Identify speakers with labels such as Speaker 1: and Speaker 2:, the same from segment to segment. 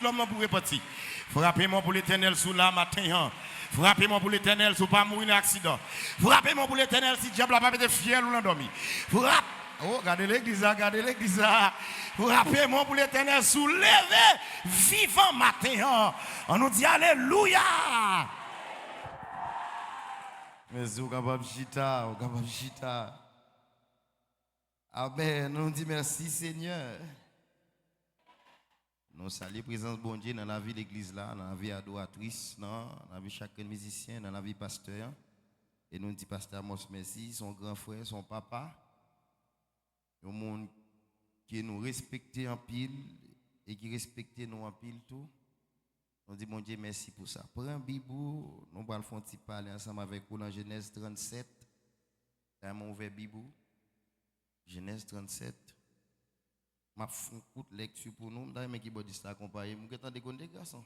Speaker 1: L'homme pour repartir. Frappez-moi pour l'éternel sous la matin. Frappez-moi pour l'éternel sous pas mourir un accident. Frappez-moi pour l'éternel si diable n'a pas été fier ou l'endormi. Frappe. Oh, regardez l'église, regardez l'église. Frappez-moi pour l'éternel sous levé vivant matin. On nous dit alléluia. Mais vous capable chita, vous capable chita. Amen. Nous dit merci Seigneur. Nous saluons la présence de bon Dieu dans la vie de l'église, dans la vie adoratrice, dans la vie de chaque musicien, dans la vie pasteur. Et nous disons pasteur Amos merci, son grand frère, son papa. Un monde qui nous respecte en pile et qui respecte nous en pile tout. Nous disons bon Dieu merci pour ça. Prends Bibou, nous allons faire un petit parler ensemble avec vous dans Genèse 37. Dans mon ouvert Bibou. Genèse 37. Ma font coup de lecture pour nous. D'ailleurs, mais qui va dire ça accompagner. Vous êtes déconnecté, garçon?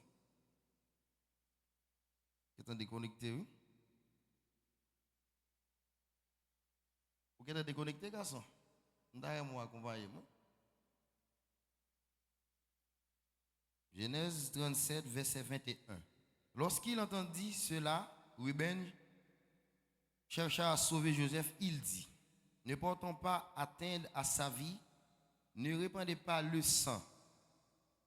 Speaker 1: Vous êtes déconnecté, oui? Vous êtes déconnecté, garçon? D'ailleurs, moi accompagner. Genèse 37, verset 21. Lorsqu'il entendit cela, Ruben chercha à sauver Joseph. Il dit, ne portons pas atteinte à sa vie. Ne répandez pas le sang.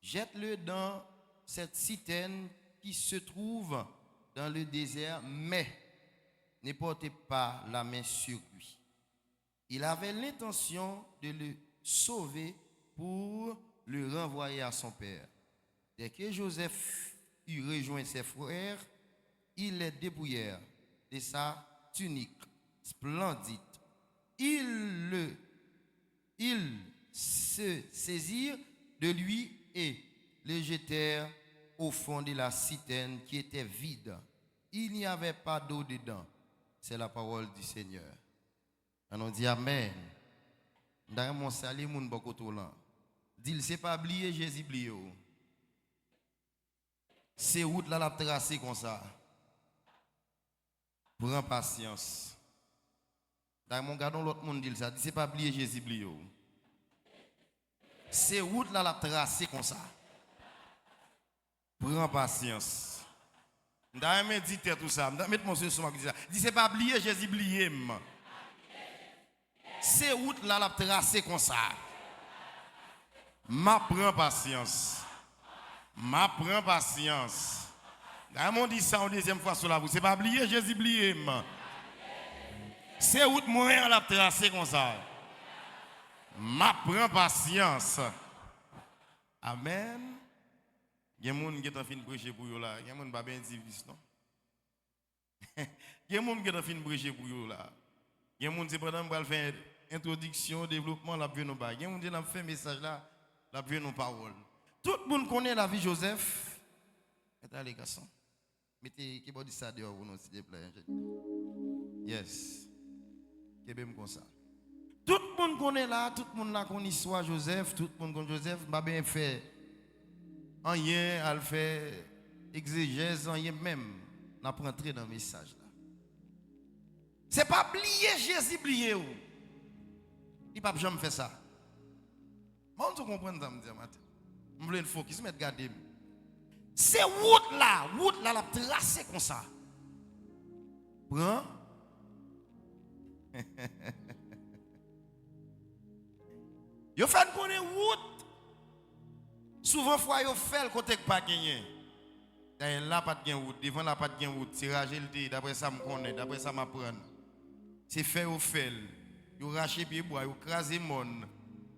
Speaker 1: Jette-le dans cette citerne qui se trouve dans le désert, mais ne portez pas la main sur lui. Il avait l'intention de le sauver pour le renvoyer à son père. Dès que Joseph eut rejoint ses frères, ils les dépouillèrent de sa tunique splendide. Ils se saisirent de lui et le jetèrent au fond de la citerne qui était vide. Il n'y avait pas d'eau dedans. C'est la parole du Seigneur. On dit Amen. Dans mon salut, mon bokoto là. Dit, c'est pas oublier Jésus oublié. C'est route là la tracé comme ça. Prends patience. Dans mon gardon l'autre monde dit ça, dit c'est pas oublier Jésus oublié. C'est route là la tracé comme ça. Prends patience. D'ailleurs, méditer tout ça. Mettez mon sur moi qui dit ça. Dit c'est pas oublier Jésus oublié. C'est route là la tracé comme ça. Ma prends patience. Ma prends patience. D'ailleurs, on dit ça une deuxième fois sur la route. C'est pas oublier Jésus oublié. C'est route moyen la tracé comme ça. Ma prends patience. Amen. Il y a des gens qui ont fini de prêcher pour eux là. Il y a des gens qui ont bien dit non. Il y a des gens qui ont fini de prêcher pour eux là. Il y a des gens qui ont fait introduction, développement, la vie nous bas. Il y a des gens qui ont fait message là, la vie nous parole. Tout le monde connaît la vie de Joseph. Mettez les garçons. Mettez qui va dire ça dehors pour nous s'il te plaît. Yes. Qui est comme ça. Tout le monde connaît là, tout le monde là connaît l'histoire Joseph, tout le monde connaît Joseph, m'a bien fait rien, elle fait exégèse, rien même, n'a pas entré dans le message là. C'est pas oublier Jésus oublier ou. Il pas jamais fait ça. Moi on comprend ça me dire matin. Je voulais le focus, mais regarder. C'est route là la tracé comme ça. Prends. Yo fait connaître route. Souvent fois yo fait le côté pas gagné. D'ailleurs là pas de route, devant là pas de route, tirage le d'après ça me connaît, d'après ça m'apprendre. C'est fait au fait. Yo racher pied bois, yo craser monde.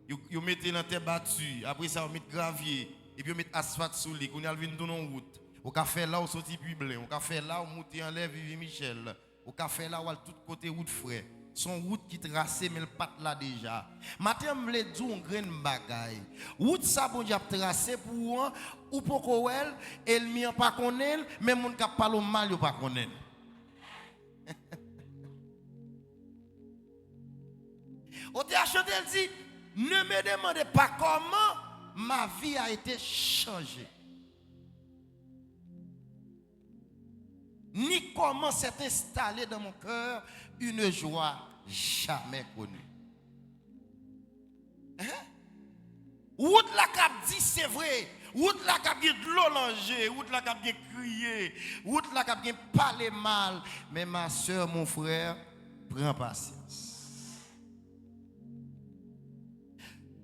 Speaker 1: Yo mettez dans terre battue, après ça on met gravier et puis on met asphalte sous lui, qu'on y a vinn dans une route. Au café là au sorti public, au café là au monter en l'air Vivi Michel, au café là où tout côté route frais. Son route qui tracée mais le pat là déjà. Matin me dit un grain bagaille. Route ça bon Dieu tracé pour ou pour koel, elle mien pas connaît, mais mon cap parle mal yo pas connaît. Au chanté elle dit ne me demandez pas comment ma vie a été changée. Ni comment s'est installée dans mon cœur une joie jamais connue. Route la cap dit c'est vrai. Route là qui a bien de l'eau langer, route là qui a bien crier, route là qui a bien parler mal. Mais ma soeur, mon frère, prends patience.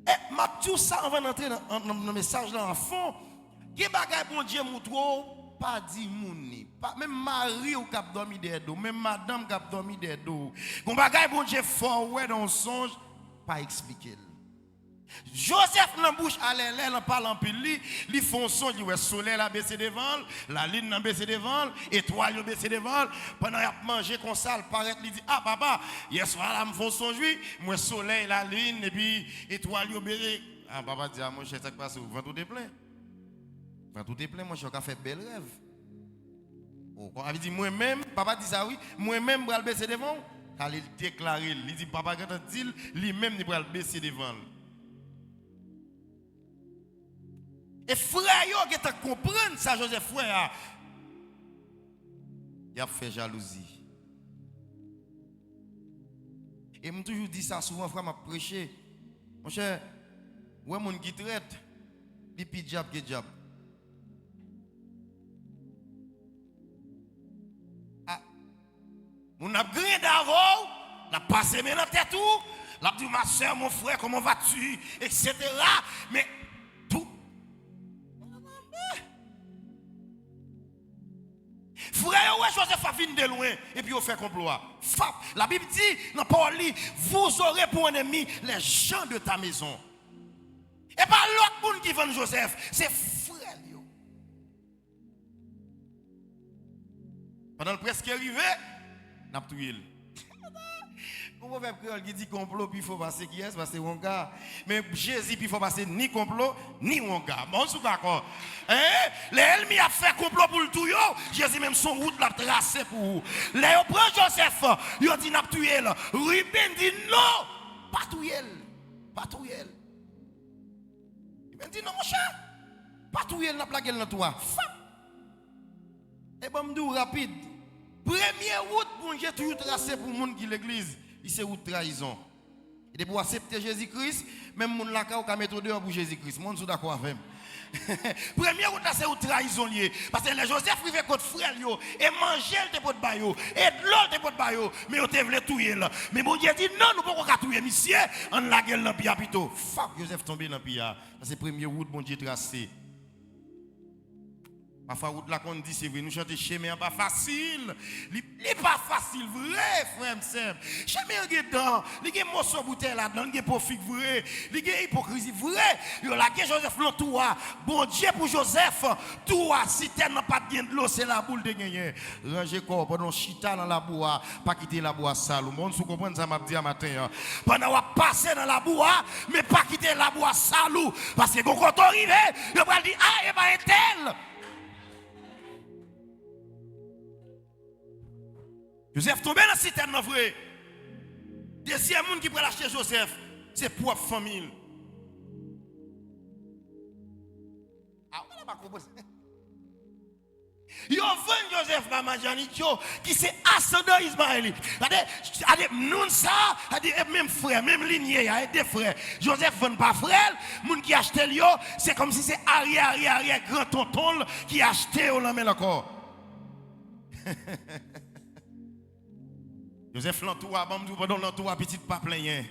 Speaker 1: Et m'a tout ça avant d'entrer dans le message là en fond. Qui bagaille bon Dieu moutro, pas dit mouni, pas même mari ou cap dormi dedans, même madame cap dormi dedans. Bon bagaille bon Dieu fort ouais dans songe, pas expliquer. Joseph dans bouche à l'air en parlant pile li font son dit ouais soleil la baissé devant la lune n'a baissé devant étoile baissé devant pendant y a mangé comme ça il paraît il dit ah papa hier soir là me font son jouit moi soleil la lune et puis étoile yo baissé ah papa dit ah mon cher ça passe vent tout est plein mon cher qu'a fait bel rêve oh on avait dit moi même papa dit ça oui moi même bral baisser devant car il déclaré il dit papa quand dit lui même il bral baisser devant. Et frère yo qui t'a comprendre ça Joseph frère il a fait jalousie. Et me toujours dit ça souvent frère m'a prêché. Mon cher, ouais mon qui traite, li pi diable que diable. Ah. Mon a gré d'avant, n'a passé maintenant tête tout, l'a dit ma soeur, mon frère, comment vas-tu etc. Mais frère, ouais, Joseph a fini de loin et puis on fait complot. La Bible dit dans Paul, vous aurez pour ennemi les gens de ta maison. Et pas l'autre monde qui vend Joseph, c'est frère. Pendant le presque arrivé, n'a pas tué. Comment faire créole qui dit complot puis il faut passer qui est passer un gars mais Jésus puis il faut passer ni complot ni un gars bon sous d'accord l'ennemi a fait complot pour le tout yo Jésus même son route l'a tracé pour vous les prend Joseph il dit n'a tuer Ruben dit non pas tuer il dit non mon cher pas tuer n'a plaqué dans toi et bon m'dou rapide première route pour Dieu toujours tracé pour monde qui l'église c'est une trahison. Et pour accepter Jésus-Christ, même mon laka ou mettre dehors pour Jésus-Christ. Mon sou d'accord avec première route là c'est une trahison lié parce que les Joseph privé contre frère yo et manger te pot ba yo et de l'eau te pot ba yo mais on te voulait tuer là. Mais bon Dieu dit non, nous pas qu'on tuer monsieur, on la gueule dans pia plutôt. Fuck Joseph tombé dans pia. C'est première route bon Dieu tracé. Parfois, route là qu'on dit, c'est vrai, nous chantons chemin pas facile. Il n'est pas facile, vrai, frère, m'sem. Chemin est dedans, il y a des morceaux de bouteille là-dedans, il y a des profits vrai, il y a hypocrisie vrai. Il y a Joseph dans tout. Bon Dieu pour Joseph, tout, si tu n'as pas de l'eau, c'est la boule de gagner. Ranger corps, pendant chita dans la boue, pas quitter la boue sale. Monde, vous comprenez ça, m'a dit à matin. Pendant qu'on passer dans la boue, mais pas quitter la boue sale. Parce que quand on arrive, il va dire, ah, et pas un tel. Joseph tombé dans la citerne, vrai. Deuxième monde qui peut lâcher Joseph, c'est propre famille. Ah, on n'a pas compris. Yo vend Joseph Maman Janitio qui c'est ascendant Ismaélite. Regardez, nous ça, même frère, même lignée, des frères. Joseph vend pas frère, moun qui acheté lui, c'est comme si c'est arrière grand tonton qui acheté au lame encore. Joseph l'entoura, pendant l'entoura, petit pas plein.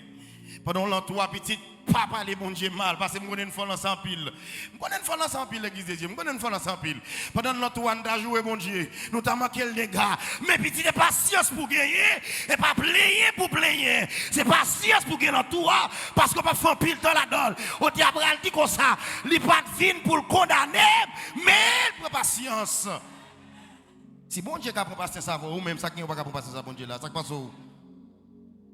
Speaker 1: Pendant l'entoura, petit papa les bon Dieu mal, parce que je connais une fois sans pile. Je connais une fois sans pile, l'église de Dieu. Je connais une fois sans pile. Pendant l'entoura, on a joué bon Dieu. Nous avons manqué les gars. Mais petit, c'est patience pour gagner. Et pas plaigner pour plaigner. C'est patience pour gagner l'entoura. Parce qu'on va faire pile dans la dolle. Au diable, il dit comme ça. Il n'y a pas de vin pour le condamner. Mais il prend patience. Si bon Dieu a passé ça, ou même ça qui n'a pas passé ça, bon Dieu là, ça passe où?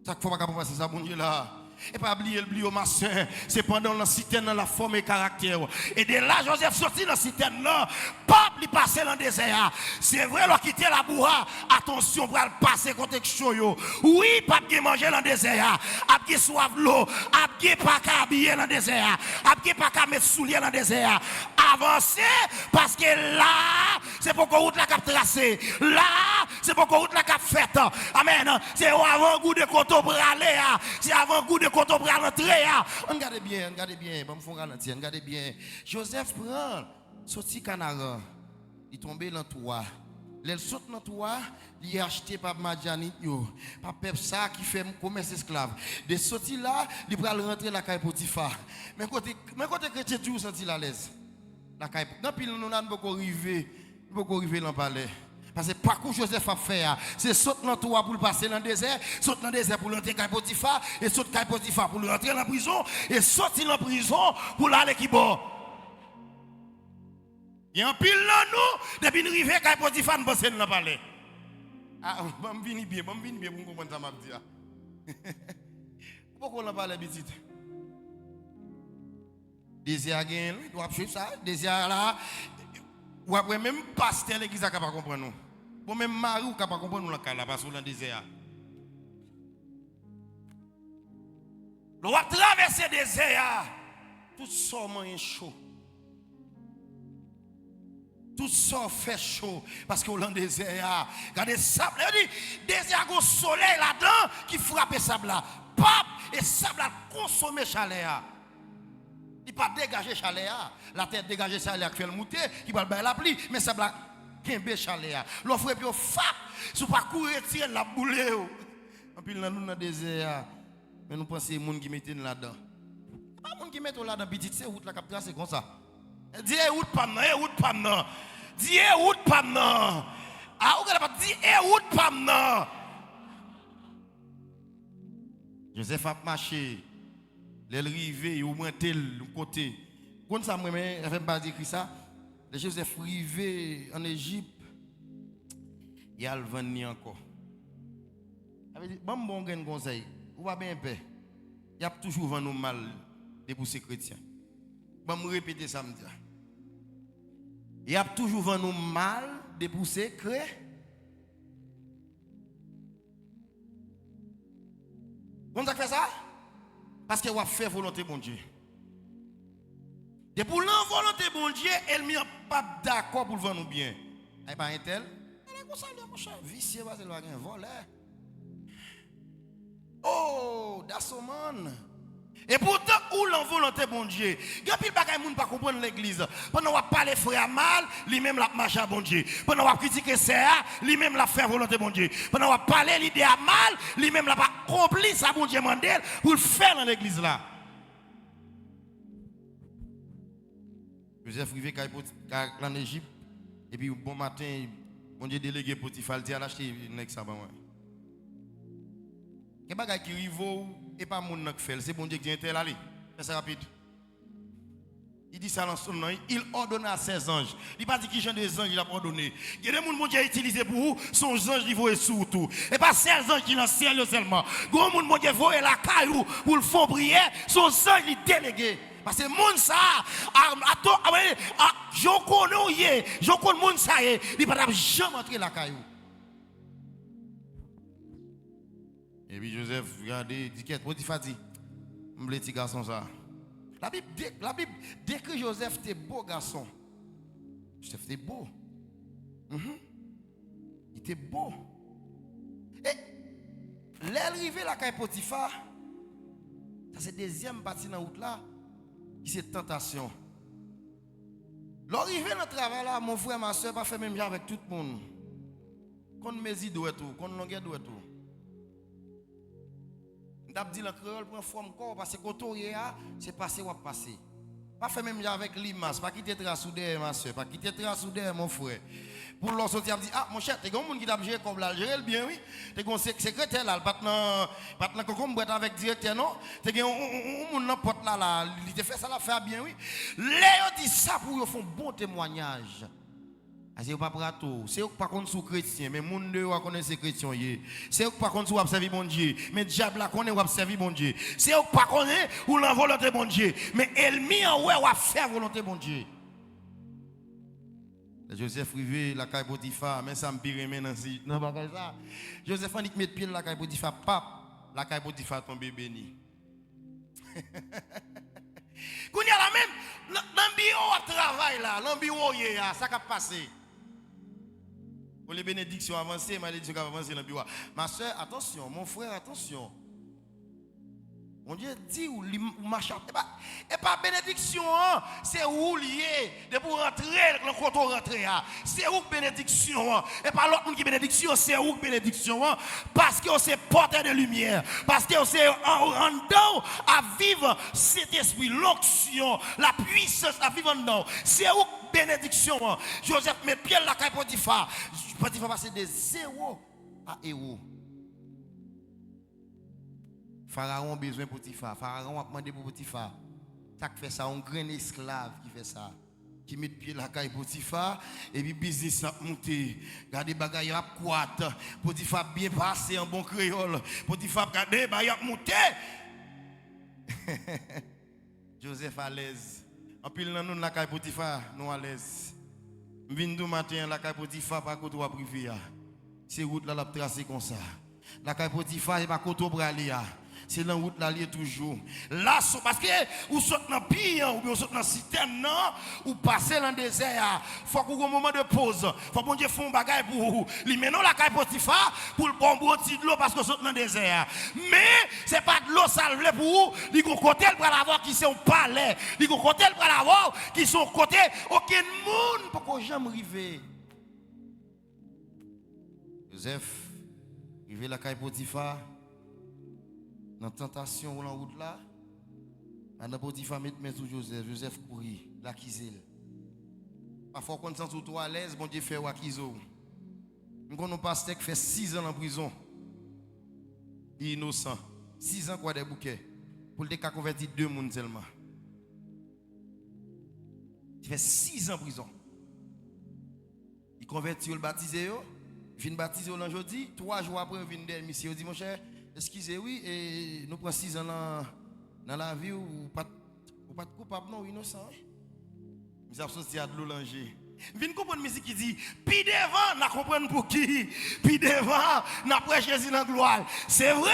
Speaker 1: Ça ne faut pas passer ça, bon Dieu là. Et pas oublier ma soeur, c'est pendant la citerne dans la forme et caractère. Et de là, Joseph sorti dans la citerne là, pape lui passer dans le désert. C'est vrai, il a quitté la bourra. Attention, pour le passer contre yo. Oui, pape qui manger dans le désert. Pape qui soif l'eau. Pape qui pas qu'à habiller dans le désert. Pape qui pas qu'à mettre souliers dans le désert. Avancez, parce que là,
Speaker 2: c'est pour que route la cap tracé. Là, c'est pour que route la cap fait. Amen. C'est avant-goût de coton pour aller. C'est avant-goût de coton pour rentrer.
Speaker 1: Regardez bien, bon, me ralentir, regardez bien. Joseph prend, sorti Canara, il tombe dans le toit. Il saute dans le toit, il est acheté par Madjanit, par Pepsa qui fait commerce esclave. De sorti là, il va rentrer dans la caille Potiphar. Mais côté chrétien, tu senti à l'aise. La caille. Dans pile nous n'avons pas arrivé dans le palais. Parce que parcours Joseph a fait, c'est sauter dans le toit pour passer dans le désert, sauter dans le désert pour rentrer dans caille Potiphar, et sauter dans caille Potiphar pour rentrer dans la prison, et sortir dans la prison pour aller qui bon. Il y a un pile là nous, depuis nous arrivons à Potiphar, nous passons dans le palais. Ah, je viens bien pour comprendre ça, m'a dit. Pourquoi on n'a pas les petites? Désir gain, doit suivre ça, désir là. Ou après même pasteur l'église n'a pas comprendre nous. Bon même mari ou capable comprendre nous là parce que dans désert. On va traverser le désert. Tout ça est chaud. Tout ça fait chaud parce que dans le désert, regardez sable, désert a un soleil là-dedans qui frappe sable là. Pop et sable a consommé chaleur. Il pas dégager chaleur. La tête dégager chaleur qui fait le monter, qui va la pluie, mais sable a kembe chaleur. L'offre puis fap, sous pas courir tirer la boule. En puis nous dans le désert, mais nous pensons les gens qui mettent là-dedans. Pas les gens qui mettent là-dedans, petit c'est route la cap tracé comme ça. Dis route pas non, route pas non. Dis route pas non. Ah, on va dire route pas non. Joseph a marché. L'arrivée, il monté le côté. Quand ça me met, j'avais pas écrit ça. Le Joseph arrivé en Égypte, il y a le venir encore. Il dit, bon conseil, ou va bien paix. Il y a toujours vendu mal des poussées chrétiens. Je vais me répéter ça. Il y a toujours vendu mal des poussées chrétiens. Comment ça fait ça? Parce que vous fait volonté bon Dieu. Et pour la volonté bon Dieu, elle n'est pas d'accord pour le vendre bien. Elle n'est pas un tel. Elle est comme ça, mon cher. Vicieux, parce qu'elle va un vol. Oh, that's a man. Et pourtant, où la volonté bon Dieu? Il y a pile de gens qui ne comprennent pas l'église. Pendant qu'on parle frère mal, lui-même la marche à bon Dieu. Pendant qu'on critique ça, lui-même la fait volonté bon Dieu. Pendant qu'on parle l'idée à mal, lui-même la pas accompli sa bon Dieu mandel pour le faire dans l'église là. Joseph arrivé en Égypte et puis bon matin, bon Dieu délégué Potiphar dit à l'acheter un ça ba moi. Quel bagage qui rivo et pas mon qui fait, c'est bon Dieu qui est allé. C'est rapide. Il dit ça dans son nom, il ordonne à ses anges. Il pas dit qui genre des anges il a ordonné. Il y a des gens qui ont utilisé pour vous, son ange qui voient surtout. Et pas ces anges qui dans le ciel seulement. Gros monde qui voient la caillou pour le font prière, son ange il délégué. Parce que monde ça, je connais, je connais monde ça, il ne peut jamais entrer la caillou. Et puis Joseph, regardez, dit qu'est-ce Potiphar dit, je me petit garçon ça. La Bible décrit Joseph était beau garçon. Joseph était beau. Il était beau. Et l'arrivée la caille Potiphar, ça c'est deuxième partie dans la route là, qui c'est tentation. L'arrivée dans le travail là, mon frère, ma soeur, pas fait même avec tout le monde. Qu'on me dit doit tout, qu'on longueur doit tout. D'ab dit le créole prend forme corps parce que quand c'est passé ou passé. Pas fait même avec l'image, pas quitter trace derrière ma soeur, pas quitter trace derrière mon frère. Pour l'autre sortir me dit ah mon cher, t'es un monde qui t'a géré comme là, géré bien oui. T'es un secrétaire là, pas comme boîte avec directeur non. T'es un monde dans porte là, il te fait ça la faire bien oui. Léo dit ça pour faire un bon témoignage. C'est pas prato, c'est pas contre sous chrétien, mais monde de connaît ces chrétiens c'est pas contre sous observer bon Dieu, mais diable la connaît observer bon Dieu. C'est pas connaît ou la volonté bon Dieu, mais ennemi en ouais va faire volonté bon Dieu. Joseph rivé la caille Potiphar, mais ça me pire maintenant si non pas ça. Joseph a dit mettre pied la caille Potiphar, pape, la caille Potiphar tombe béni. Quand il y a la même dans bureau à travail là, dans bureau ça qui a passé. Pour les bénédictions avancées, malédiction avancée dans le bureau. Ma soeur, attention, mon frère, attention. Mon Dieu dit ou marche. Et pas bénédiction, hein? C'est où lié de pour rentrer quand on rentre. C'est où bénédiction, hein? Et pas l'autre qui bénédiction, c'est où bénédiction, hein? Parce que c'est porteur de lumière, parce que c'est en dedans à vivre cet esprit, l'onction, la puissance à vivre en dedans. C'est où bénédiction, hein? Joseph met pied la caille Potiphar. Potiphar passe de 0 à héros. Pharaon a besoin de Potiphar. Pharaon a demandé pour Potiphar. Ça fait ça, un grand esclave qui fait ça. Qui met pied la caille Potiphar. Et puis business a monté. Regardez, bagaille a croître. Potiphar bien passé en bon créole. Potiphar, regardez, bagaille a monté. Joseph à l'aise. En pile, nous, la caille Potiphar, nous à l'aise. Vindou matin, la caille Potiphar, par contre, on va priver. C'est route là, la tracé comme ça. La caille Potiphar, c'est pas contre bralia. C'est dans la route là, toujours. Là, parce que vous sautez dans le pire, ou bien vous sautez dans la citerne, ou passez dans le désert, il faut qu'on ait un moment de pause. Il faut que Dieu fasse un bagage pour vous. Maintenant, la caille Potiphar, pour le bon bout de l'eau, parce que vous sautez dans le désert. Mais, ce n'est pas de l'eau salée pour vous. Il y a un côté pour l'avoir qui sont palais. Il y a un côté pour l'avoir qui sont côté. Aucun monde pour que jamais arrive. Joseph, arrivé la caille Potiphar. Dans la tentation ou en route là, Madame Potiphar met sur Joseph. Joseph courit, l'acquise. Parfois, quand on sent tout à l'aise, bon Dieu fait l'acquise. Nous avons un pasteur qui fait 6 ans en prison. Il est innocent. 6 ans quoi des bouquets. Pour le cas converti 2 personnes seulement. Il fait 6 ans en prison. Il convertit le baptisé. Il vient baptiser aujourd'hui. 3 jours après, il vient de monsieur. Il dit, mon cher, excusez, oui, et nous prenons 6 ans dans la vie ou pas coupable, non, innocent. Nous avons sorti à de l'eau langer. Vine comprendre musique qui dit, puis devant, n'a comprendre pour qui, puis devant, n'a prêché Jésus dans la gloire. C'est vrai.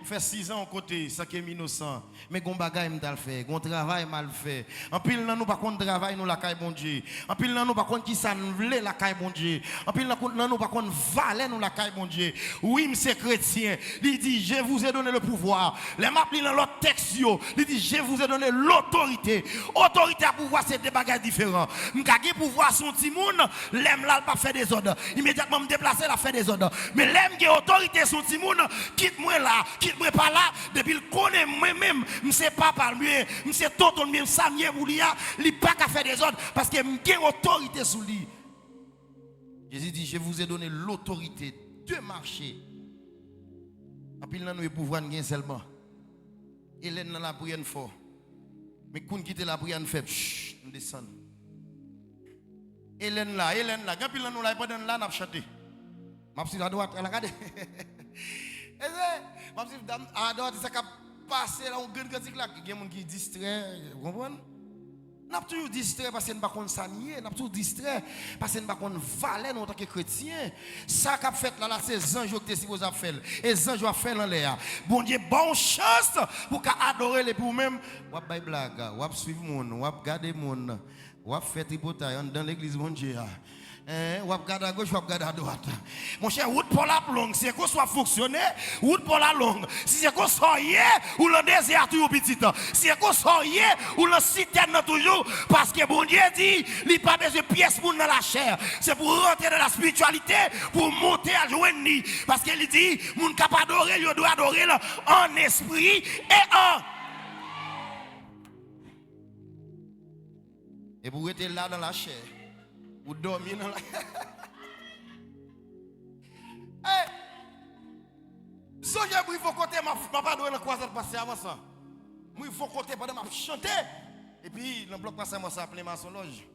Speaker 1: Il fait 6 ans au côté, ça qui est innocent. Mais gon bagay m'dal fait, gon travail mal fait. En pile nan nous pas contre travail nous la caille bon Dieu. En pile nan nous pas contre qui ça nous vle la caille bon Dieu. En pile nan nous pas contre valet nous la caille bon Dieu. Oui, monsieur chrétien, il dit je vous ai donné le pouvoir. Les m'appli dans l'autre texte il dit je vous ai donné l'autorité. Autorité à pouvoir c'est des bagages différents. M'ka gen pouvoir son ti moun, l'aime là pas faire des ordres. Immédiatement me déplacer la faire des ordres. Mais l'aime gen autorité son ti moun, quitte moi là. Moi pas là depuis le connaît moi-même m'sais pas par lui m'sais tonton même Samuel Boulia il pas qu'à faire des ordres parce que j'ai autorité sur lui. Jésus dit je vous ai donné l'autorité de marcher. En pile nan nous pouvoir gain seulement. Hélène dans la prière fort. Mais quand quitter la prière faible, nous descend. Hélène là, quand pile nous là pendant là n'a chanté. M'a pris à droite, elle a regardé. À droite, ça a passé là, on gagne là, il y a des gens qui distrait, vous comprenez? Nous avons toujours distrait parce que nous ne sommes pas sanier, nous avons toujours distrait parce que nous ne sommes pas valer en tant que chrétiens. Ça qu'a fait là, c'est les anges qui sont supposés faire. Et les anges ont fait dans l'air. Bon Dieu, bonne chance pour adorer les pour même. Ou à blague, ou à suivre mon, ou à garder mon, ou à faire tripotaille dans l'église bon Dieu. Ou à regarder à gauche, ou à regarder à droite. Mon cher, route pour la longue, si c'est qu'on soit fonctionné, route pour la longue. Si c'est qu'on soit hier, ou le désert toujours petit. Si c'est qu'on soit hier, ou le citerne toujours. Parce que bon Dieu dit, il n'y a pas besoin de pièces pour dans la chair. C'est pour rentrer dans la spiritualité, pour monter à joindre. Parce qu'il dit, mon capable d'adorer, il doit adorer en esprit et en. Et pour être là dans la chair. Ou dormir dans la... Hey! So j'ai il faut côté ma pas doué dans croisade passer avant ça. Moi il faut côté pendant m'a chanter et puis le bloc passer moi ça plein maçon loge.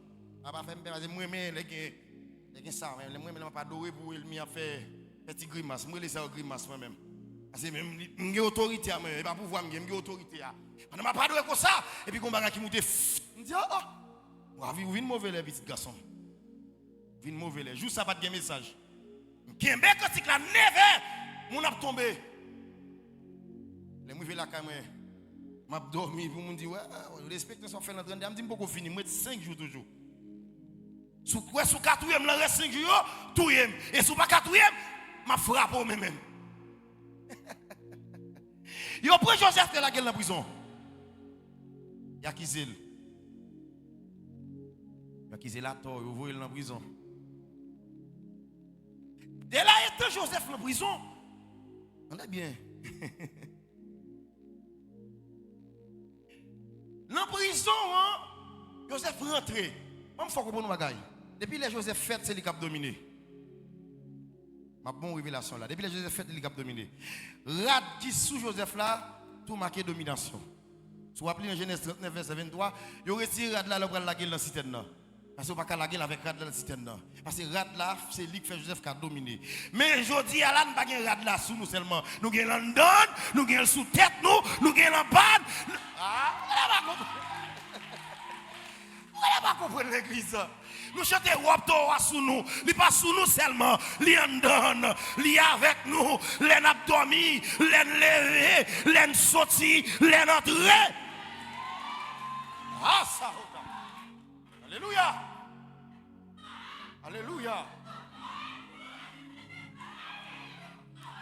Speaker 1: A pas faire parce que moi mais les ça mais moi mais pas doué pour il m'a fait petit grimace. Moi laisser grimace moi même. Parce que même j'ai autorité à moi, et pas pouvoir j'ai autorité à. Pendant m'a pas doué comme ça et puis qu'on bagage qui monte me dit oh. Wa vi mauvais les petits garçons. Vin mauvais les juste ça pas de message. Kembe quand c'est la 9h, mon a tombé. Les moi la caméra. M'a dormi pour me dire ouais, respecte ça fait l'entraînement, me dit pourquoi fini, moi 5 jours toujours.
Speaker 2: Sous 4e, il reste 5 jours, tout y est. Et sous pas 4e, m'a frappé moi-même. Il a pris Joseph de la gueule dans la prison. Il a accusé. Il a accusé la tort, il a envoyé dans la prison. Dès là, il était Joseph dans la prison. On est bien. Dans la prison, hein, Joseph rentré. On faut comprendre bagaille. Depuis les Joseph fait, c'est lui qui a dominé. Ma bonne révélation là. Depuis les Joseph fait, c'est lui qui a dominé. Rad qui sous Joseph là, tout marqué domination. Si vous appelez dans Genèse 39, verset 23, il retire Rad là, il prend la gueule dans la citerne. Parce que vous ne pouvez pas la gueule avec Rad dans la citerne. Parce que Rad là, c'est lui qui fait Joseph qui a dominé. Mais aujourd'hui, à là, nous n'avons pas Rad là sous nous seulement. Nous avons London, nous avons sous tête, nous avons la bande. Ah, vous n'avez pas compris l'église. Nous chantons Wapto sous nous. Il n'est pas sous nous seulement. Il est en donne. Il est avec nous. Il est abdomen. Il est levé. Il est sorti. Il est entré. Ah, ça. Alléluia. Alléluia.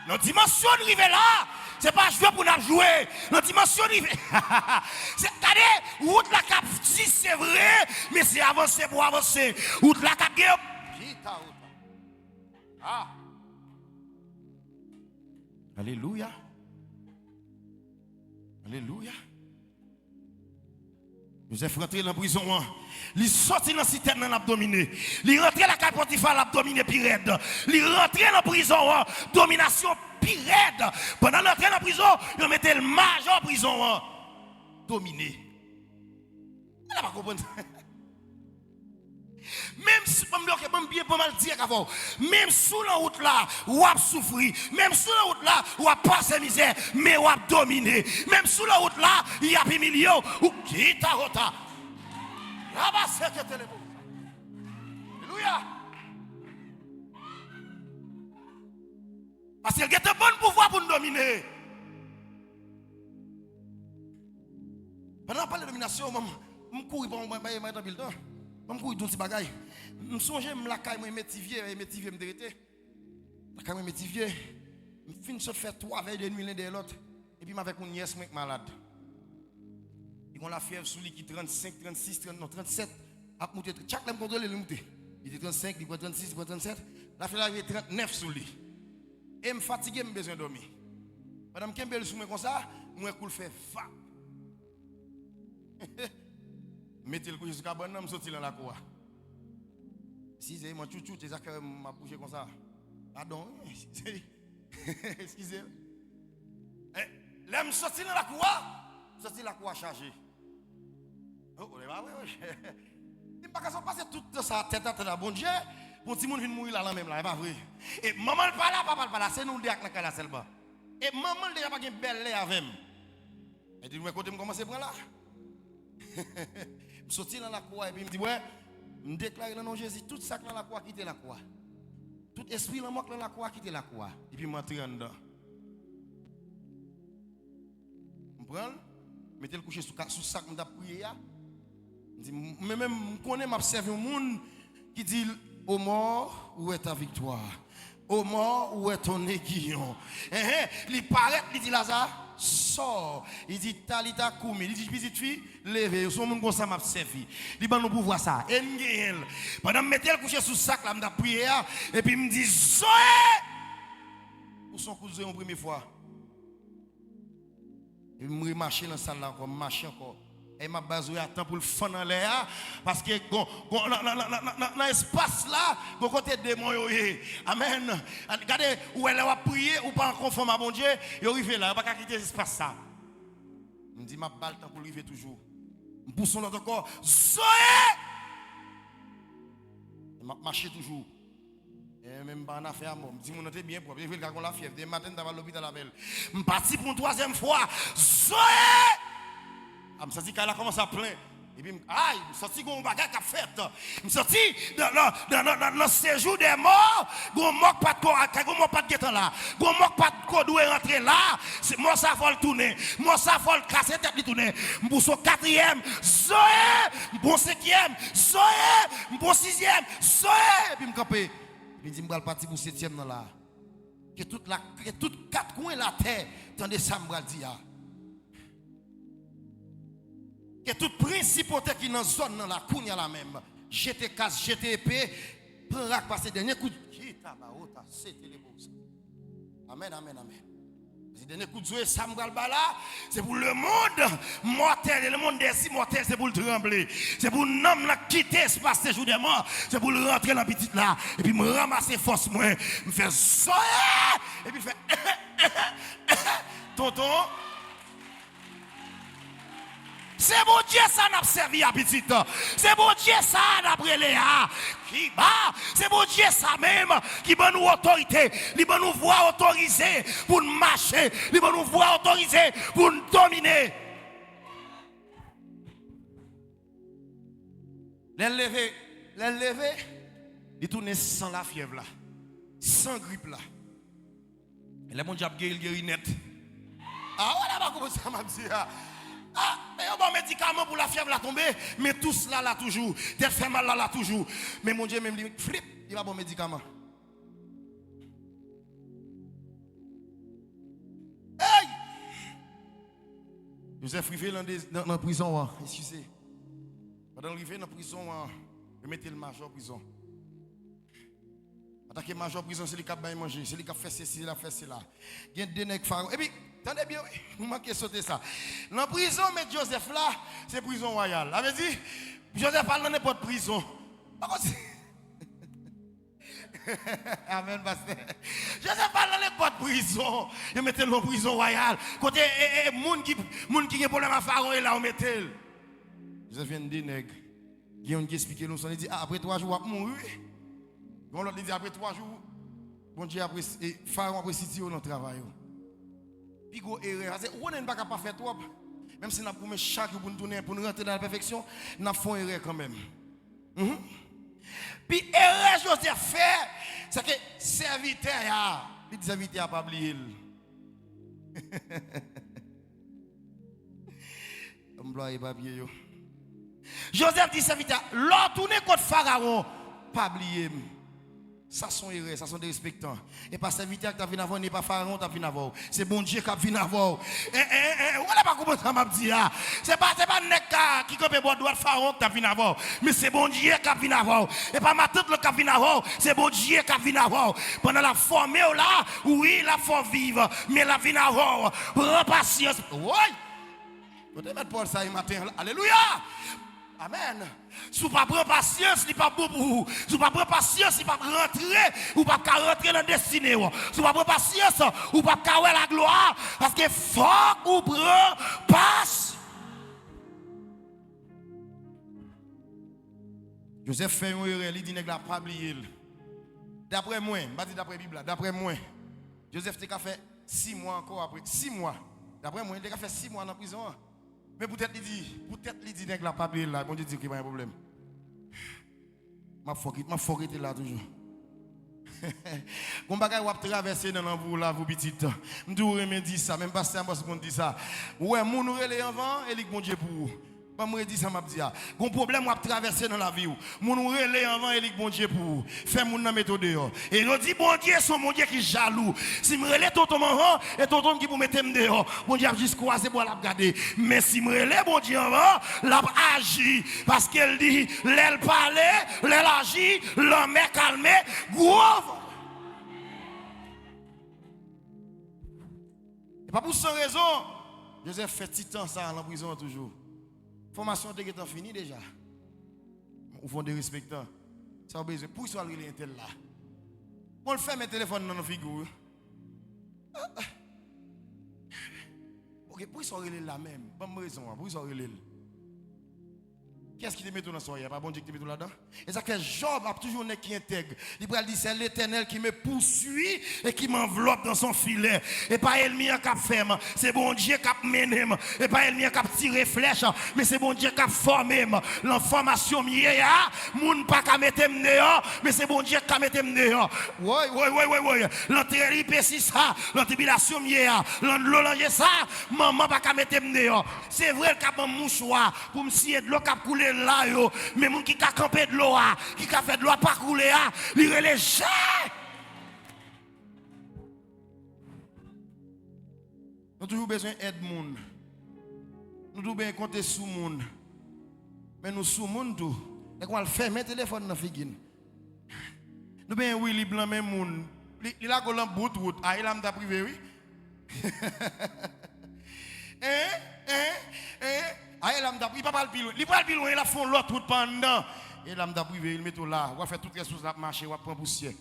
Speaker 2: Notre dimension de rive là, c'est pas jouer pour nous jouer. Notre dimension de rive. C'est route la cap si c'est vrai, mais c'est avancer pour avancer. Route la cap ah. Alléluia. Alléluia. Joseph rentré dans la prison. Il sorti dans la citerne, dans l'abdominé. Il rentré dans la carte Potiphar, l'abdominé pire raide. Il rentré dans la prison, domination pire raide. Pendant l'entrée dans la prison, il mettait le major en prison. Dominé. Elle n'a pas compris. Même si, bien pas mal dire qu'avant, même sous la route là, ou a souffrir, même sous la route là, ou a passé misère, mais ou a dominer, même sous la route là, il y a des millions, ou qui t'a rota. Là-bas, c'est que t'es le bon. Alléluia. Parce qu'il y a un bon pouvoir pour nous dominer. Pendant la domination, je cours pour moi, je me courir dans ces bagailles. Je songe à la caille, je me métivier, je me dérété. La caille, je me métivier. Je finis de faire 3 veilles de nuit l'un de l'autre. Et puis, avec mon nièce, je suis malade. Ils ont la fièvre sous lui qui 35, 36, 37. Chaque fois, je contrôle, il est monté. Il est 35, il est 36, il est 37. La fièvre est 39 sous lui. Et je me fatigue, je besoin de dormir. Madame Kembel, sous moi comme ça, je coule faire fa. Mettez le couche sur la cabane, je sorti dans la cour. Si c'est mon chouchou, c'est ça que m'a bougé comme ça. Pardon, excusez. Là, je sorti dans la cour, sorti dans la cour chargée. Oh, oui. Il n'y a pas qu'à passer toute sa tête à la bonne Dieu pour que tout le monde vienne mourir là même, là, c'est pas vrai. Et maman ne parle pas, papa ne parle pas, c'est nous qui sommes là seulement. Et maman ne déjà pas une belle lait avec moi. Et dit, écoutez, je commence à prendre là. Je sorti dans la croix et puis je me dis, ouais, je déclare dans nom de Jésus, tout ça dans la croix, quitter la croix. Tout esprit dans la croix, quitter la croix. Et puis je m'entre dedans. Je prends, mettez le coucher sous ça que je prié. Même je connais, m'observe un monde qui dit, ô mort, où est ta victoire? Ô mort, où est ton aiguillon? Il paraît, il dit Lazare, sort. Il dit Talita Koumi. Il dit petite fille, levez. Son monde comme ça m'a servi. Il dit nous pouvoir ça. Et pendant que je mettais le coucher sous sac là, je prié et puis me dit Zoé. Pour son cousin une première fois. Il me marché dans la salle là encore, marché encore. Et m'a basé à temps pour le fond dans l'air parce que dans l'espace là, bon côté démon yoyé. Amen. Regardez où elle a prié ou pas en conforme à mon Dieu, il arrive là, pas quitter l'espace ça. Me dit m'a balle temps pour arriver toujours. Me pousse l'autre encore. Zoé! M'a marché toujours. Et même pas en affaire moi, me dit mon était bien propre, il fait le la fièvre, dès matin dans l'hôpital avec elle. Me parti pour une 3e fois. Zoé! Je me suis dit qu'elle a commencé à plaindre. Et puis, aïe, je suis sorti de bagage qu'a fait. Je suis sorti dans le séjour des morts. Je ne manque pas de guettant là. Je ne manque pas de quoi doit rentrer là. Moi, ça faut le tourner. Moi, ça faut le casser tête de tourner. Je suis au quatrième. Zoé. Je suis au cinquième. Zoé. Je suis au sixième. Zoé. Et puis, je me campe. Puis, je dis, je vais partir pour le septième là. Que toutes quatre coins de la terre, tendez ça, je vais dire. Que tout principauté qui est dans la zone, dans la cour, la même. Jeter casse, jeter épée, prendre rac, passer dernier coup de. Amen, amen, amen. Le dernier coup de jouet, Samuel Bala, c'est pour le monde mortel. Et le monde des immortels, c'est pour le trembler. C'est pour l'homme quitter l'espace ces jours de mort. C'est pour le rentrer dans la petite là. Et puis me ramasser force, moi. Me faire soya. Et puis faire. Tonton. C'est bon Dieu ça n'a servi à petit. C'est bon Dieu ça n'a brûlé à. Qui bat? C'est bon Dieu ça même qui va nous autorité, qui va nous voir autorisé pour nous marcher, qui va nous voir autorisé pour nous dominer. L'élevé, il tourne sans la fièvre là, sans grippe là. Et là mon diable guéri net. Ah voilà pas comment ça m'a dit. Ah, mais un bon médicament pour la fièvre la tomber, mais tout cela là toujours, tête fait mal là toujours. Mais mon Dieu même dit flip, il va bon médicament. Hey! Joseph Rivé dans la prison, excusez. Pendant Rivé dans la prison, je mettais le major en prison. Attaquer major en prison, c'est lui qui a bien mangé, c'est lui qui a fait ceci, il a fait cela. Il y a des nègres pharaons. Et puis, attendez bien, vous manquez sauter ça. Dans la prison, mais Joseph là, c'est prison royale. Ça veut dire, Joseph parle dans n'importe prison. Amen, pasteur. Joseph parle dans n'importe prison. Il mettait dans prison royale. Côté, moun qui a problème à pharaon, là, on mettait. Joseph vient des nègres. Il y a un qui explique nous, il dit, après 3 jours, on va mourir. L'autre dit, après 3 jours, bon Dieu, pharaon après 6 jours, on travaille. Puis go erreur, on n'est pas capable de faire trop. Même si nous avons chaque jour pour nous tourner pour nous rentrer dans la perfection, nous avons erreur quand même. Puis erreur Joseph fait, c'est que serviteur, il dit serviteur pas oublier. Employé papier yo. Joseph dit serviteur, l'autre tourner contre Pharaon, pas oublier. Ça sont erreurs, ça sont des respectants. Et pas serviteur qui t'a vu avant, n'est pas pharaon qui t'a vu avant. C'est bon Dieu qui a vu avant. On n'a pas compris ça m'a dit. C'est pas nèg qui compte boire droit pharaon qui t'a vu avant. Mais c'est bon Dieu qui a vu avant. Et pas ma tante qui a vu avant, c'est bon Dieu qui a vu avant. Pendant la formée là, oui, la faut vivre, mais la vie avant. Prends patience. Oui. Vous devez mettre Paul ça matin. Alléluia. Amen. Si vous ne prenez pas patience, ce n'est pas bon pour vous. Si vous ne prenez pas patience, ce n'est pas rentrer, ou pas rentrer dans la destinée. Si vous ne prenez pas patience, ou pas avoir la gloire. Parce que faut ou prend passe. Joseph fait une erreur, il dit qu'il n'a pas oublié. D'après moi, je ne vais pas dire d'après la Bible, d'après moi, Joseph a fait 6 mois encore après. 6 mois. D'après moi, il a fait 6 mois en prison. Mais peut-être il dit qu'il n'a pas oublié là. Bon Dieu dit qu'il n'y a pas de problème. Ma faut être là toujours. Quand bagay ou traverser dans vous là vous petite. M'dou remédie ça même pas ça moi dit ça. Ouais, moun relé avant et lik bon Dieu pour vous. Pas me dit ça m'a dit. Gon problème ou traverser dans la vie ou. Moun relé avant et lik bon Dieu pour vous. Fait moun nan méthode dehors. Et il dit bon Dieu son mon Dieu qui jaloux. Si me relé tonton maman et tonton qui pour mettre dehors. Bon Dieu a juste croiser pour la regarder. Mais si me relé bon Dieu avant, l'a agi parce qu'elle dit l'aile parler, l'aile agit, l'homme est calmé, gros. Et pas pour cette raison, Joseph fait titan ça en prison toujours. Formation est finie déjà. Au fond des respectants. Ça a besoin. Pour ça, il est là. On le fait mes téléphones dans nos figures. Ok, pour ça, il est là même. Pas de raison. Pour ça, il est là. Qu'est-ce qui te met dans ce soir? Pas bon Dieu qui te met là-dedans. Et ça fait Job a toujours un qui intègre. Il va dire c'est l'Éternel qui me poursuit et qui m'enveloppe dans son filet. Et pas ennemi qui a fait, c'est bon Dieu qui a mené. Et pas ennemi qui a tiré flèche, mais c'est bon Dieu qui a formé. L'information mieux, moun pas qu'à mettre dehors, mais c'est bon Dieu qui a mettre dehors. Oui. L'enterré c'est ça, l'antibulation mieux, l'enlonger ça, maman pas qu'à mettre dehors. C'est vrai qu'il y a un mouchoir pour me scier de l'eau qui a coulé là, mais moun qui a campé de l'eau, qui a fait de l'eau pas couler, il relève. Nous avons toujours besoin d'aide moun. Nous devons bien compter sur moun. Mais nous sous moun tout. Et qu'on va faire mes téléphones dans figine. Nous bien Willy blanc même moun. Il a golan bout route. Ah il a m'ta privé oui. Ah il a m'ta il pas pas le pilon. Il pas le pilon, il a font l'autre route pendant. Il a m'ta privé, il met tout là. On va faire toute ressources là marcher, on va prendre poussière.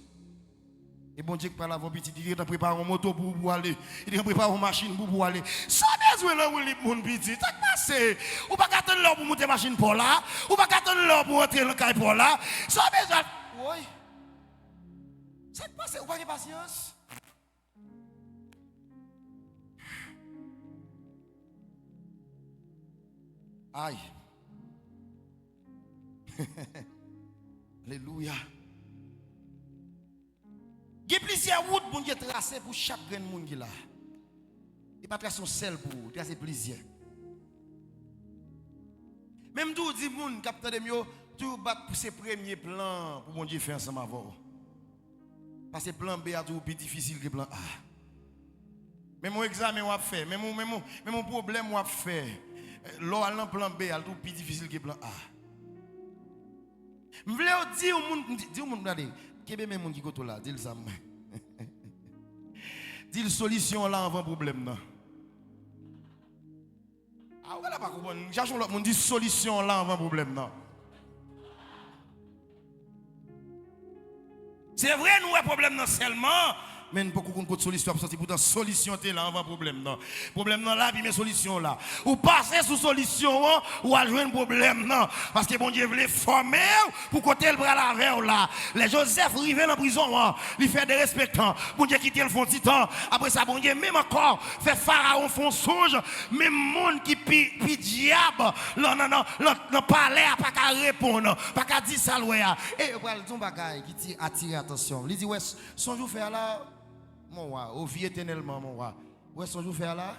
Speaker 2: Et bon Dieu qui parle avant petit, il a préparé une moto pour aller. Il a préparé une machine pour aller. Ça besoin là Willy mon petit. Ça passe. Ou pas attendre là pour monter machine pour là. Ou pas attendre là pour entrer dans le caille pour là. Ça besoin. Oui. Ça passe. Ou pas de patience. Aïe. Alléluia. Il y a plusieurs routes pour nous tracer pour chaque grain de monde qui là. Il n'y a pas tracer un seul pour tracer plusieurs. Même tout dit moun capteur de mieux tout bat pour ses premiers plans pour mon Dieu faire ensemble avec. Parce que plan B est tout plus difficile que plan A. Même mon examen on fait, même mon problème on fait. L'on a plan B est tout plus difficile que plan A. Je voulais dire au monde regardez, qu'est-ce que moun qui goto là, dis ça. Dis solution là avant problème là. Ah voilà pas comprendre. Cherchons l'autre monde dit solution là avant problème là. C'est vrai nous un problème non seulement mais nous pas qu'on solution pour sortir pourtant solution est là avant problème non. Problème non là puis mais solution là. Ou passer sous solution ou à jouer un problème non parce que bon Dieu voulait former pour côté le bras la vers là. Les Joseph arrivé dans prison il fait des respectants. Bon Dieu quitter le fond titan. Après ça bon Dieu même encore fait pharaon font songe même monde qui pi diable non palais pas qu'à répondre pas qu'à dire ça loya. Et on dit un bagage qui attire attention. Il dit ouais son jour faire là mon roi, au vie éternellement, mon roi. Où est-ce que je fais là?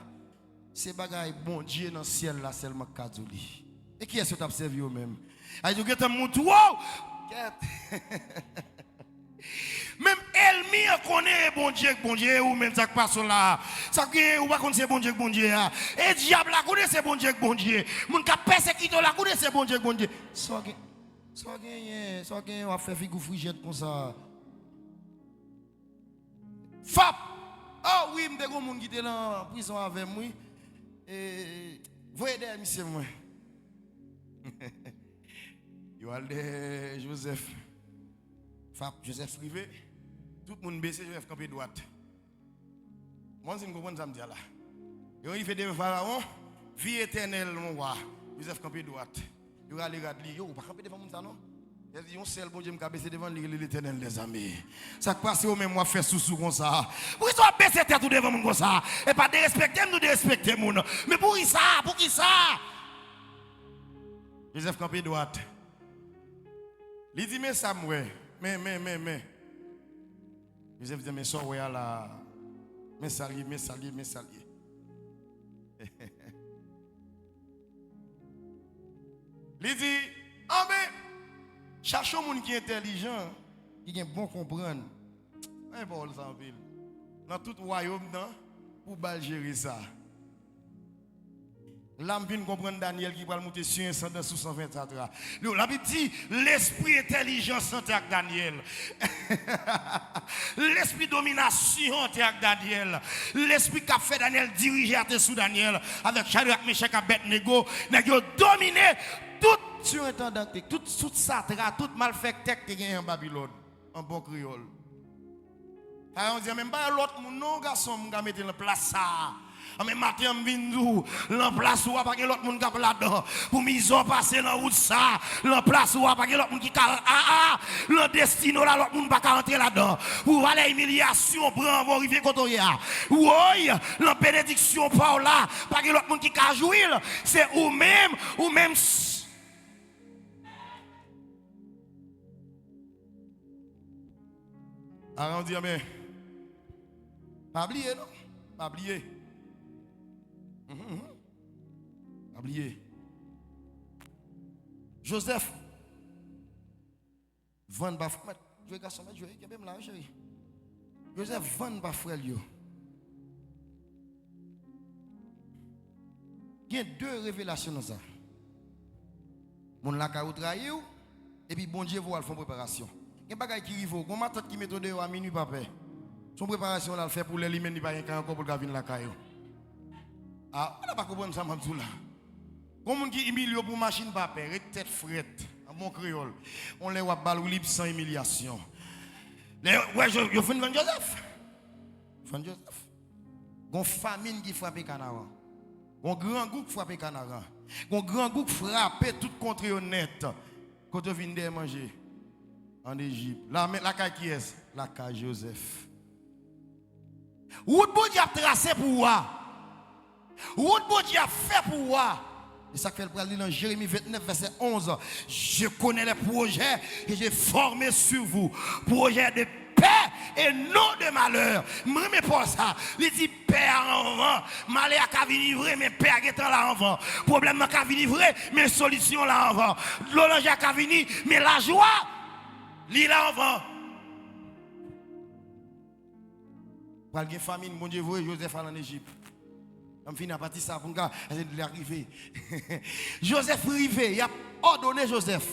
Speaker 2: C'est bagaille bon Dieu dans le ciel là, seulement Kadouli. Et qui est-ce que tu observes vous-même? Aïe, tu as mon wow! Même elle connaît bon Dieu, ou même ça passe là. Ça qui ou pas connaît bon Dieu, Et diable la connaît c'est bon Dieu. Mon cap persécuté la connaît c'est bon Dieu. Ça on va faire figure frigette comme ça. Fap! Oh oui, je suis un qui était en prison avec moi. Et voyez des monsieur moi. Yo allez Joseph. Fap, Joseph privé. Tout le monde baissé, Joseph campé droite. Moi, je comprends ça me dit là. Yo il fait des pharaons, vie éternelle mon roi. Joseph campé droite. Yo allez regarder, yo pas camper devant mon ça non? Il dit, on seul bon Dieu m'a baissé devant l'Éternel des amis. Ça passe au même moi faire sous comme ça. Pour qu'ils soient baissés tête tout devant mon comme ça. Et pas de respecter nous de respecter mon. Mais pour qui ça? Joseph campé droite. Il dit mais ça moi. Mais. Joseph dit mais ça ouais là. Mais salier. Il dit ah mais cherchons un monde qui est intelligent, qui est bon comprendre. Un Paul en ville. Dans tout royaume, pour gérer ça. L'âme vient comprendre Daniel qui va monter sur un 100 sous 124. La Bible dit l'esprit intelligence était avec Daniel. L'esprit domination était avec Daniel. L'esprit qui a fait Daniel diriger à sous Daniel avec Shadrach, Meshach et Abednego. N'a dominé tout surintendant, tout satra, tout malfecteur qui est en Babylone, en bon créole. On dit même pas l'autre monde non garçon m'ga mettre en place ça. Mais matin m'vindou, la place où pas que l'autre monde qui là-dedans. Pour miso passer dans route ça, la place où pas que l'autre monde qui le destino là l'autre monde pas rentrer là-dedans. Pour aller humiliation prend vont arriver côté là. Oui, la bénédiction par là, pas que l'autre monde qui ka jouir, c'est ou même alors on dit mais pas oublier non, pas oublier. Pas oublier. Joseph vend ba frère, je garçon je vais même là chérie. Joseph vend ba frère yo. Il y a deux révélations dans ça. Mon la ka ou trahir et puis bon Dieu vous faire préparation. Il y a bagay qui rive, on m'attend qui mette dehors à minuit papa. Son préparation là le fait pour les lui-même il pas encore pour venir la caillou. Ah, on n'a pas compris ça, Mamzou là. Comme on qui humilie pour machine papier, tête frette, en bon créole, on les voit balle ou libre sans humiliation. Ouais, je fais une Joseph. Van Joseph. Gon famine qui frappe Canara. Gon grand goût qui frappe Canara. Gon grand goût qui frappe tout contre honnête. Quand on vient de manger en Égypte. La caille qui est? La caille Joseph. Où bon Dieu a tracé pour moi? Où bon Dieu a fait pour moi? Et ça fait le dans Jérémie 29, verset 11. Je connais les projets que j'ai formés sur vous. Projets de paix et non de malheur. Moi, mais pour ça, il dit paix en vent. Malheur a venir vrai, mais paix est là en vent. Problème a venir vrai, mais solution là en vent. L'orange a venir, mais la joie, il là en vent. Pour une famine, mon Dieu, vous Joseph en Égypte. On finit à partir de ça pour l'arriver. Joseph arrivé, il a ordonné Joseph.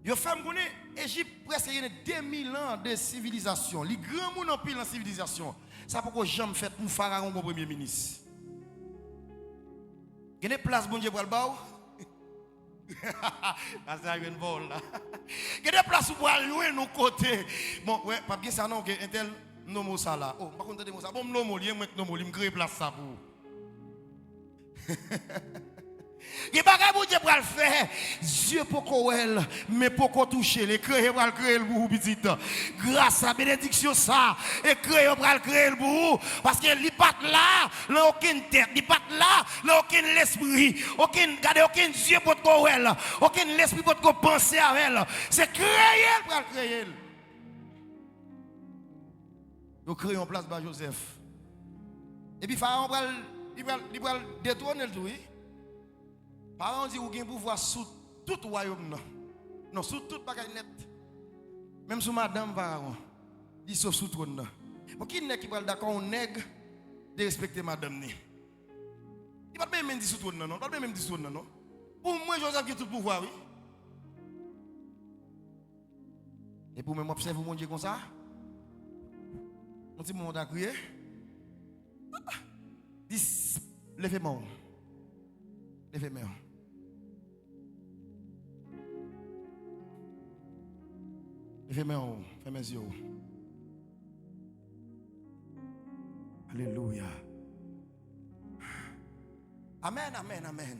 Speaker 2: Il a fait l'Égypte presque 2000 ans de civilisation. Les grands gens ont pris la civilisation. Ça pourquoi jamais fait pour Pharaon comme premier ministre. Il y a des places bon Dieu pour le bas. Ça une vol là. Il y a des places pour aller loin nos côtés. Bon ouais, pas bien ça non que un tel nomo ça là. Oh, par contre, ça bon nomo lien moi nomo li me créer place ça pour. Il y a pas bon Dieu pour le faire. Dieu pour elle, mais pour qu'on touche les créer pour le créer le pour petit. Grâce à bénédiction ça et créer pour le créer le pour parce que il pas là, là aucune tête, il pas là, là aucun l'esprit, aucun Dieu pour qu'on elle, aucun l'esprit pour qu'on penser à elle. C'est créer pour le créer. Nous créons en place par Joseph. Et puis Pharaon il va détourner le tout. Pharaon dit qu'il a pouvoir sous tout le royaume. Non, sous tout le net. Même sous madame Pharaon. Il sauf sous le trône. Pour qui n'est qui va d'accord on nègre de respecter madame. Il ne va pas même dire sous le trône. Non, il ne va pas même dire sous le trône. Non. Pour moi, Joseph qui a tout le pouvoir. Oui. Et pour moi, observer mon Dieu comme ça. On dit, mon Dieu a crié. Dis, levez-moi. Levez-moi. Levez-moi. Fermez mes yeux. Alléluia. Amen, amen, amen.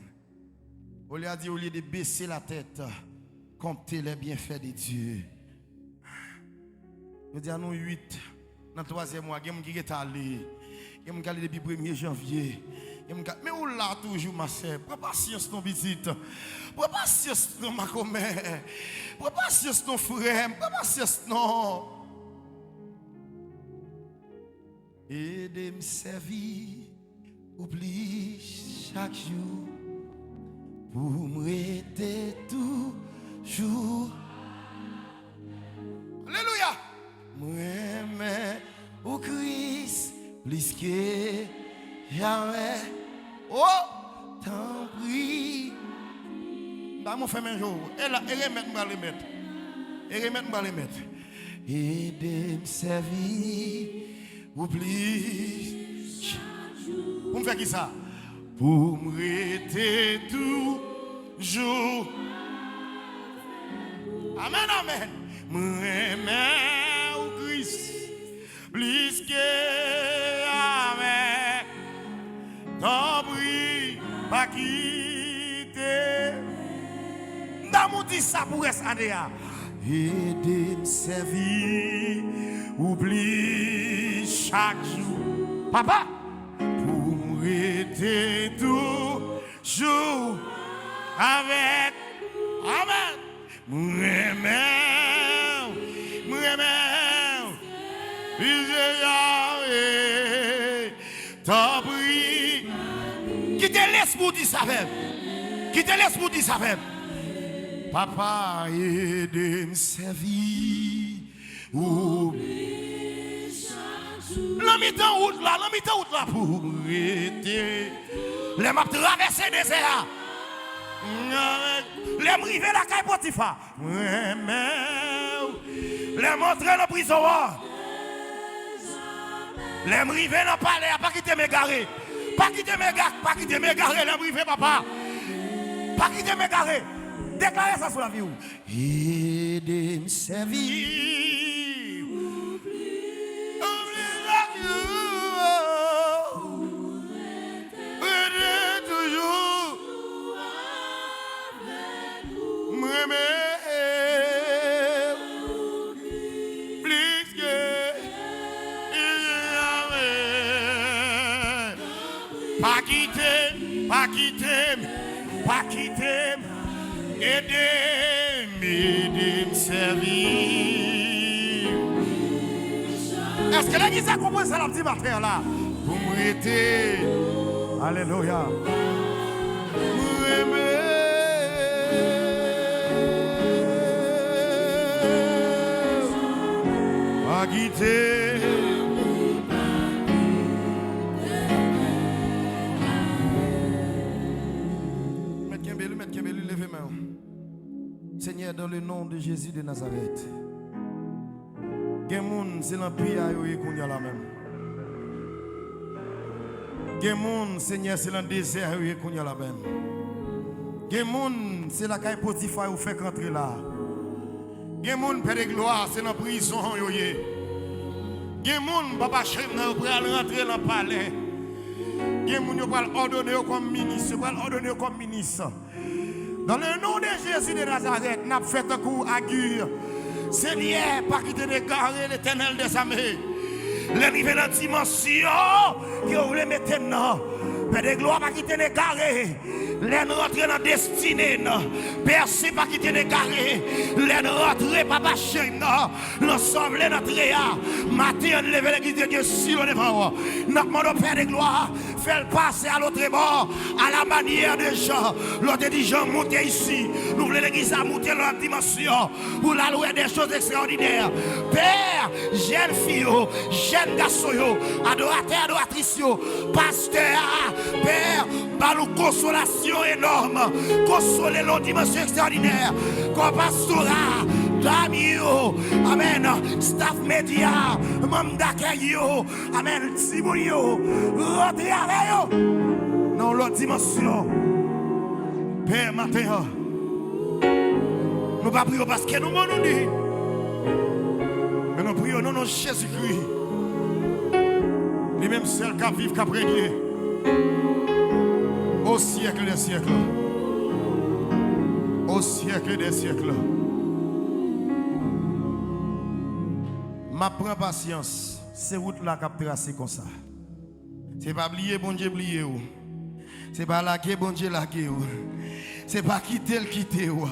Speaker 2: On lui a dit, au lieu de baisser la tête, comptez les bienfaits de Dieu. Je dis à nous 8. Dans le 3e mois, il y a des gens qui sont allés. Il y a des gens depuis le 1er janvier. Mais où là toujours, ma soeur? Prends patience, ton petit. Prends patience, ma commère. Prends patience, ton frère. Prends patience, non. Et de me servir, oublie chaque jour. Pour me rester toujours. Alléluia. Moi, au Christ, plus que jamais. Oh, t'en prie. Bah, mon frère, un jour. Et remettre, je vais remettre. Et remettre, je vais remettre. Et de me servir, oublie. Pour me faire qui ça? Pour me rester toujours. Amen, amen. Moi,
Speaker 1: plus que jamais. T'en prie, pas quitter.
Speaker 2: D'amour dit ça pour rester à Déa.
Speaker 1: Aider me servir, oublie chaque jour.
Speaker 2: Papa,
Speaker 1: Pour me rester toujours avec. Amen. M'aimer. T'en prie.
Speaker 2: qui te laisse pour dire ça même. Qui te laisse pour dire ça même.
Speaker 1: Papa, aide me servir.
Speaker 2: L'ami-temps route là pour
Speaker 1: Arrêter.
Speaker 2: les m'a traversé des airs. Les m'river la caille Potiphar. Les montrer dans la prison. Les m'river dans le palais, pas quitter mes garés. Pas quitter mes garés, les m'river papa. Pas quitter mes garés. Déclarez ça sur la vie.
Speaker 1: Aide me servir.
Speaker 2: Pas quitter, aider me servir. Est-ce que l'église a compris ça la petite matin là?
Speaker 1: Pour m'arrêter.
Speaker 2: Alléluia.
Speaker 1: Pas quitter. Levez main. Seigneur, dans le nom de Jésus de Nazareth. Quelqu'un c'est l'empire qu'on y a là même. Quelqu'un Seigneur, c'est le désert qu'on y a là même. Quelqu'un c'est la caille Potiphar où fait rentrer là. Quelqu'un Père de gloire, c'est la prison yoye. Quelqu'un papa chef pour rentrer dans le palais. Quelqu'un va ordonner comme ministre, comme ministre. Dans le nom de Jésus de Nazareth, nous avons fait un coup à Dieu. Seigneur, pas quitter de garer l'éternel des armées. L'arrivée dans la dimension que vous voulez mettre maintenant. Père de gloire, pas quitter de garer. Les rentrer dans la destinée. Percé, pas quitter de garer. Les rentrer, papa chaîne. L'ensemble de notre réa. Matin, on lève l'église de Dieu si l'on est devant. Nous demandons Père de gloire. Fais-le passer à l'autre bord, à la manière de Jean. L'autre dit Jean, montez ici. Nous voulons l'église à monter dans la dimension pour la louer des choses extraordinaires. Père, jeune fille, jeune garçon, adorateur, adoratrice, pasteur, Père, par nous consolation énorme. Consoler nos dimensions extraordinaires. Comme pastorat. Damio, amen, staff média, membre d'accueil, amen, Timoyo, rentrez avec eux dans l'autre dimension. Père, matin, nous ne pas prions parce que nous nous dit, mais nous prions au nom de Jésus-Christ, les mêmes seul qui vivent, qui régné au siècle des siècles, au siècle des siècles. Ma prends patience, c'est route là qui a tracé comme ça. C'est pas oublier bon Dieu oublier ou. C'est pas laguer bon Dieu laguer ou. C'est pas quitter le quitter ou.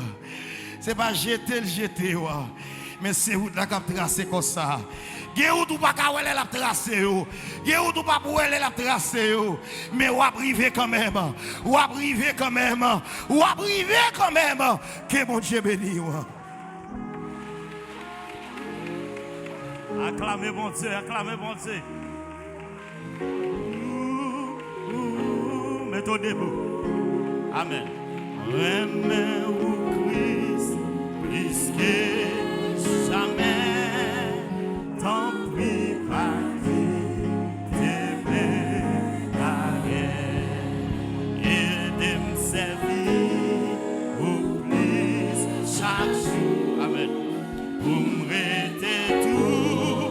Speaker 1: C'est pas jeter le jeter ou. Mais c'est route là qui a tracé comme ça. Gen ou pas ka wèle la tracé ou. Gen ou pas pour wèle la tracé ou. Mais ou a privé quand même. Ou a privé quand même. Ou a privé quand même. Que bon Dieu bénisse ou.
Speaker 2: Acclamez bon Dieu, acclamez bon Dieu. Mettez debout. Amen. Remets au Christ, plus que jamais. Tant pis, pas tes péchés. Aide me servir au plus chaque jour. Amen. Pour me rester tout.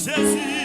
Speaker 3: Jésus.